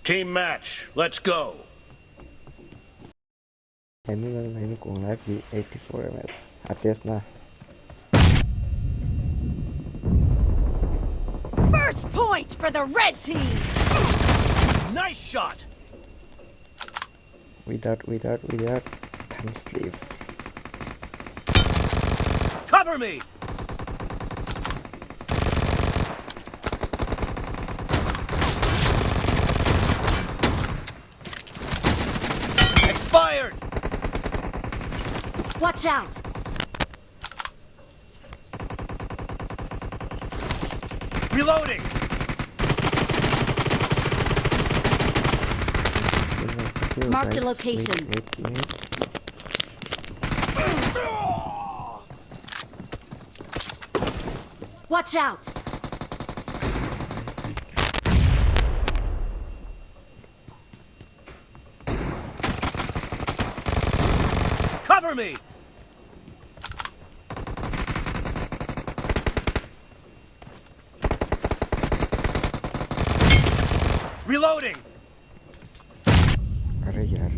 Team match, let's go. Ini kung live di 84 ms. Atas na. First point for the red team. Nice shot. Without time sleeve. Cover me. Expired. Watch out. Reloading. Marked a location. Wait. Watch out. Cover me. Reloading. अरे यार.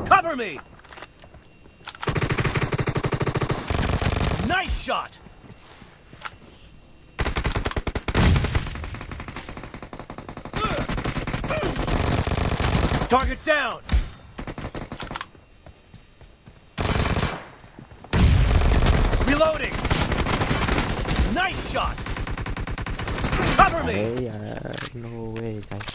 Cover me. Nice shot. Target down. Reloading. Nice shot. Cover me. अरे यार, no way guys.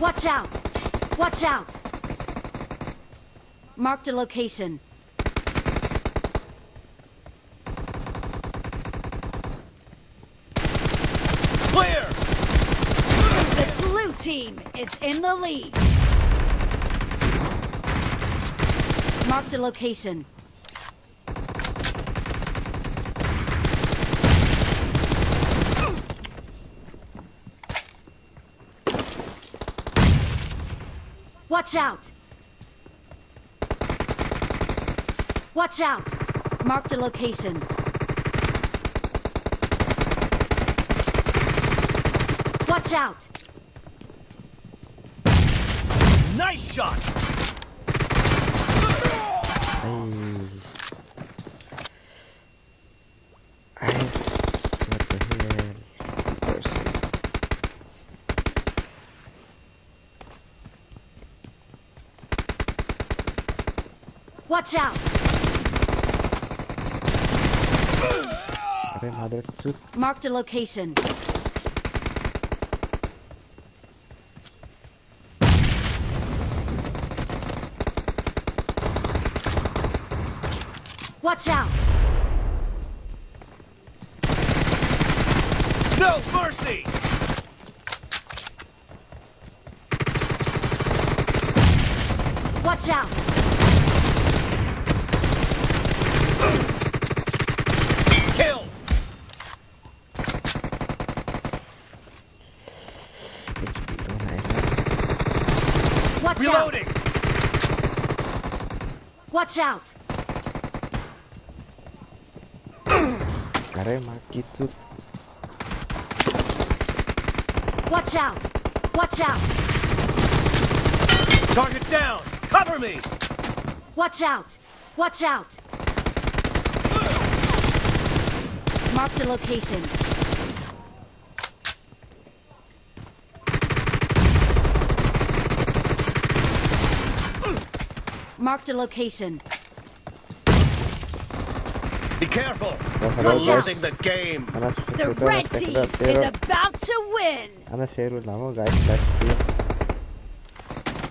Watch out. Watch out. Marked a location. Clear. The blue team is in the lead. Marked a location. Watch out. Watch out. Marked a location. Watch out. Nice shot. What the hell? Watch out. अरे mother चुप. Marked a location. Watch out. No mercy. Watch out. Kill. Watch Reloading. out. Watch out. अरे मार चुप. Watch out. Watch out. Target down. Cover me. Watch out. Watch out. Marked a location. Marked a location. Be careful. Watch You're out. losing the game. The red team is about to win. Ana share with Lamo guys.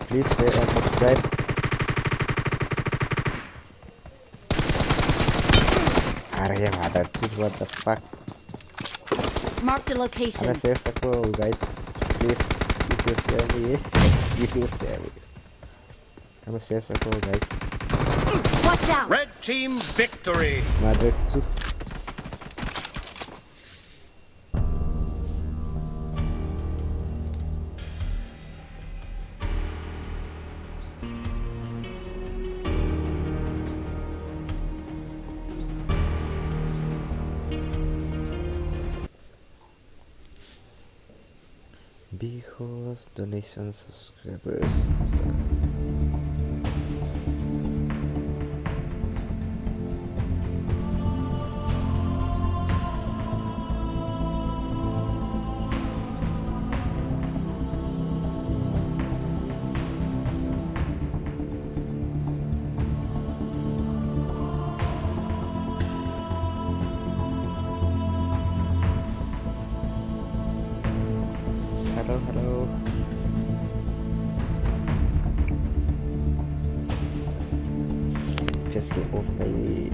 Please share and subscribe. Arey mother chip, what the fuck? Marked a location. Ana share sako guys. Please if you share me, if you share me. Ana share sako guys. Watch out. Red team victory. Mother chip. the host donation subscribers. Hello. Just get off my...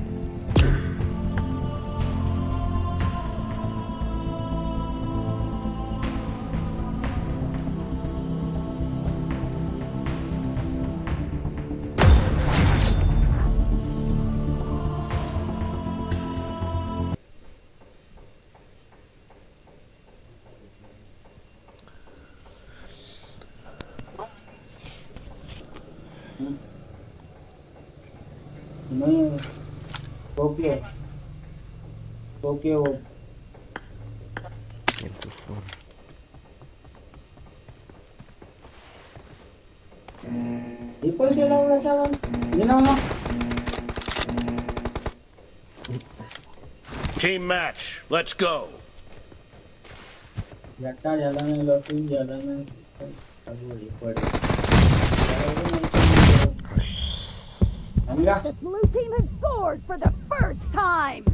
नहीं okay वो ऊपर चला हुआ था ये ना Team match. Let's go. जट्टा ज्यादा नहीं लॉकिंग ज्यादा नहीं अब ये पड़ The blue team has scored for the first time.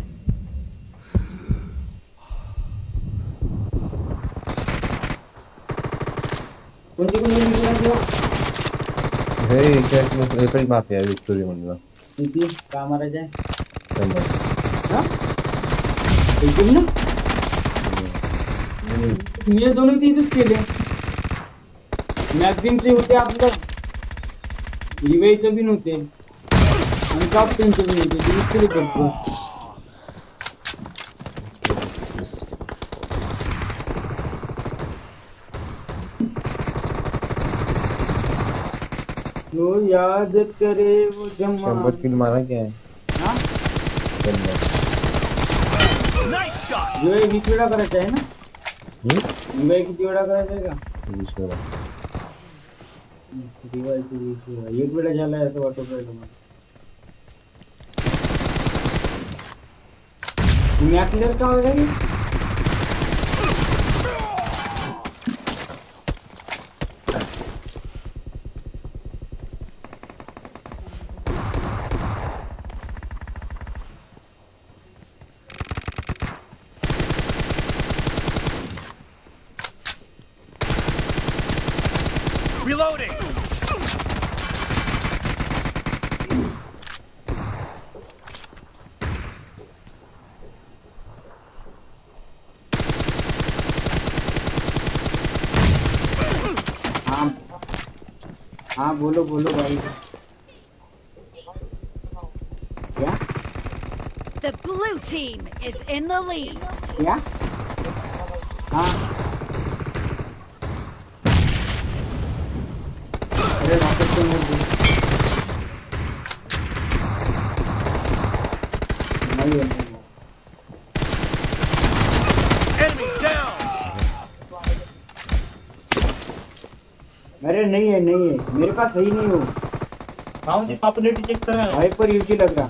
Hey, check mo. Pwede mati victory mo nila. Hindi, camera dyan. Tama. Ha? Ito na? ये दोनों चीज केले मॅक्झिमचे होते आपलं रिवाईचं बी नव्हते आणि टॉप 10 चे बी नव्हते डिलीट केले करतो वो याद करे वो जमा 100 किल मारा क्या है हां Nice shot. जो ये 20 वेळा करायचं आहे ना रिवाई किती वेळा करायचं आहे का 20 वेळा रिवाई एक वेळा झालाय असं वाटत आहे मला मॅच क्लियर का हो गई Reloading. हाँ बोलो भाई क्या The blue team is in the lead. क्या हाँ अरे वापस तो नहीं है Enemy down. अरे नहीं है मेरे पास सही नहीं हो हाँ मुझे पॉपुलैरिटी चेक करना है हाइपर यूजी लग रहा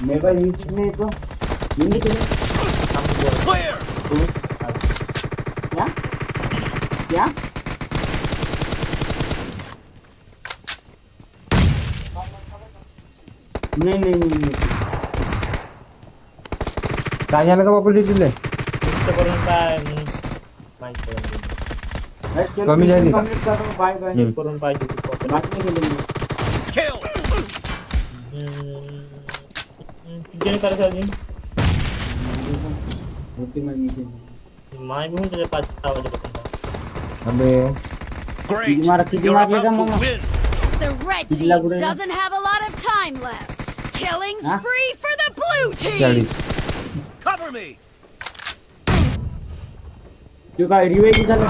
मेरे पास यूजी नहीं तो ये नहीं चले Clear. क्या नहीं काय झालं का बापा डिजिटल करून काय माहिती कमी झाली का? कंप्लीट करो बाय करून पाहिजे बाकी नहीं खेलेंगे Kill. किती करायचं अजून होती मैं नहीं खेलेंगे माय भी हूँ तुझे 5-6 वाजेपर्यंत अबे Great. Did you You're mark it, about to Mama? win. The red Did you team like Garena? doesn't have a lot of time left. Killing Huh? spree for the blue team. 40 Cover me. तू काय revise झालं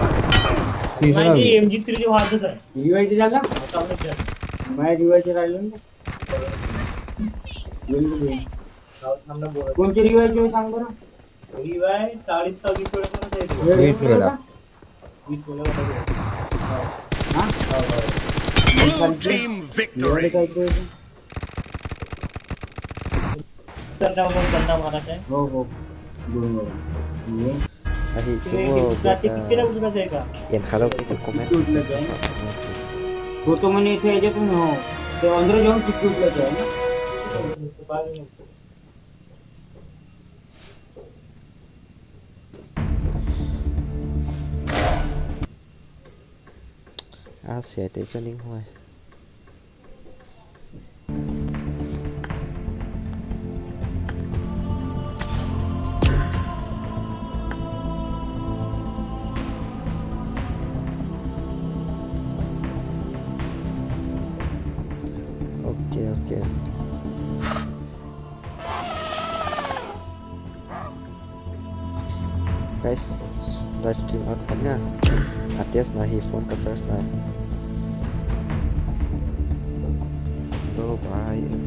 माझी MG3 जो हातच आहे revise झाला आता आपण मैं रिवाइज राहिलो ना कोणती रिवाइज सांग बरं थोड़ी भाई 40 का 20 वाला कौन सा है? Wait, wala. 20 वाला कौन सा है? हाँ Blue team मेरे victory. का तो करना मारा है। हो dulu ये Lagi Kita semua kita bukan saya kah? yang kalau itu komen Ikut lagi. Photo में नहीं थे जो तुम हो तो अंदर जाओ सिक्योर लगा है ना sẽ để cho Ninh Hoài. Ok. Guys, livestream out kan nha. Atas nahi phone ka search na. Bye bye.